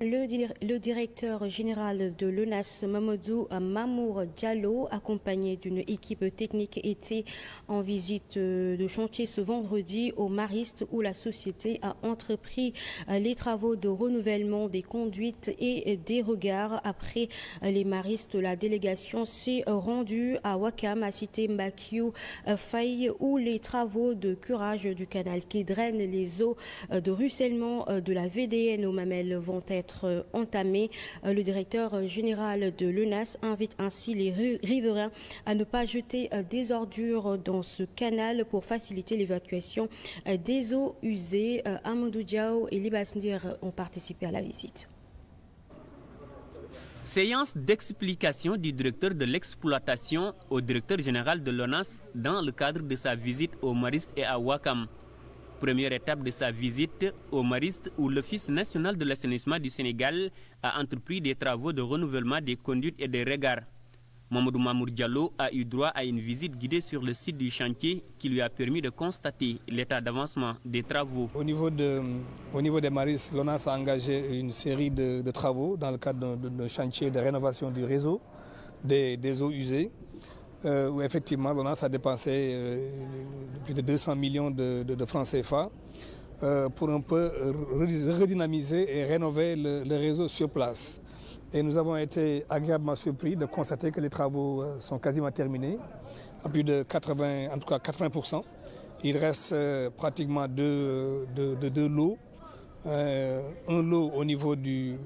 Le directeur général de l'ONAS, Mamadou Mamour Diallo, accompagné d'une équipe technique, était en visite de chantier ce vendredi au Mariste où la société a entrepris les travaux de renouvellement des conduites et des regards. Après les Maristes, la délégation s'est rendue à Ouakam, à Cité Mbakiou Faye, où les travaux de curage du canal qui draine les eaux de ruissellement de la VDN aux Mamelles vont être entamé. Le directeur général de l'ONAS invite ainsi les riverains à ne pas jeter des ordures dans ce canal pour faciliter l'évacuation des eaux usées. Amadou Diao et Libas Ndir ont participé à la visite. Séance d'explication du directeur de l'exploitation au directeur général de l'ONAS dans le cadre de sa visite au Mariste et à Ouakam. Première étape de sa visite au Mariste où l'Office national de l'assainissement du Sénégal a entrepris des travaux de renouvellement des conduites et des regards. Mamadou Mamour Diallo a eu droit à une visite guidée sur le site du chantier qui lui a permis de constater l'état d'avancement des travaux. Au niveau des Maristes, l'ONAS a engagé une série de travaux dans le cadre d'un chantier de rénovation du réseau des eaux usées. Où effectivement l'ONAS a dépensé plus de 200 millions de francs CFA pour un peu redynamiser et rénover le réseau sur place. Et nous avons été agréablement surpris de constater que les travaux sont quasiment terminés, à plus de 80%. Il reste pratiquement deux lots. Un lot au niveau du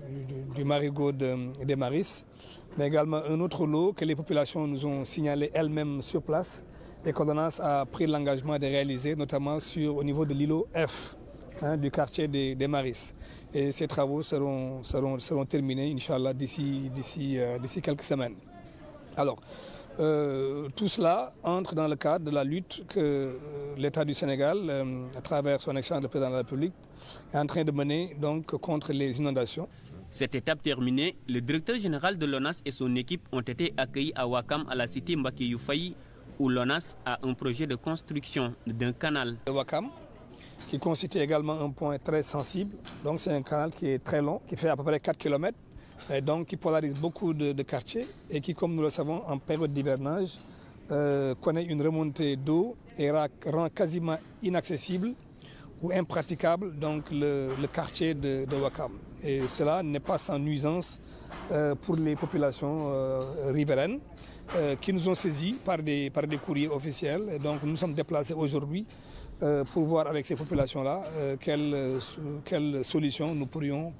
marigot des Maristes, mais également un autre lot que les populations nous ont signalé elles-mêmes sur place et que l'ONAS a pris l'engagement de réaliser, notamment au niveau de l'îlot F du quartier des Maristes. Et ces travaux seront terminés, Inch'Allah, d'ici quelques semaines. Alors, tout cela entre dans le cadre de la lutte que l'État du Sénégal, à travers son excellence le président de la République, est en train de mener donc, contre les inondations. Cette étape terminée, le directeur général de l'ONAS et son équipe ont été accueillis à Ouakam, à la cité Mbakiou Faye, où l'ONAS a un projet de construction d'un canal. Ouakam, qui constitue également un point très sensible. Donc c'est un canal qui est très long, qui fait à peu près 4 km, et donc qui polarise beaucoup de quartiers et qui, comme nous le savons, en période d'hivernage, connaît une remontée d'eau et rend quasiment inaccessible ou impraticable donc le quartier de Ouakam. Et cela n'est pas sans nuisance pour les populations riveraines qui nous ont saisis par des courriers officiels. Et donc nous sommes déplacés aujourd'hui pour voir avec ces populations-là quelle solution nous pourrions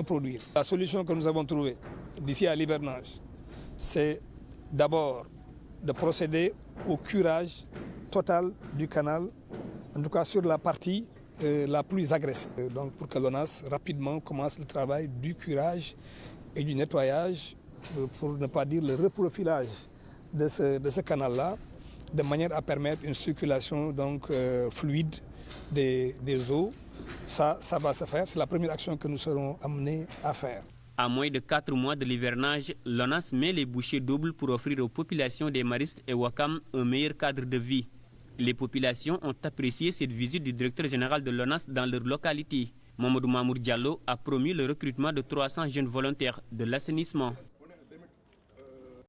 produire. La solution que nous avons trouvée d'ici à l'hivernage, c'est d'abord de procéder au curage total du canal, en tout cas sur la partie la plus agressée. Donc pour que l'ONAS rapidement commence le travail du curage et du nettoyage, pour ne pas dire le reprofilage de ce canal-là, de manière à permettre une circulation donc, fluide des eaux. Ça va se faire, c'est la première action que nous serons amenés à faire. À moins de 4 mois de l'hivernage, l'ONAS met les bouchées doubles pour offrir aux populations des Maristes et Ouakam un meilleur cadre de vie. Les populations ont apprécié cette visite du directeur général de l'ONAS dans leur localité. Mamadou Mamour Diallo a promis le recrutement de 300 jeunes volontaires de l'assainissement.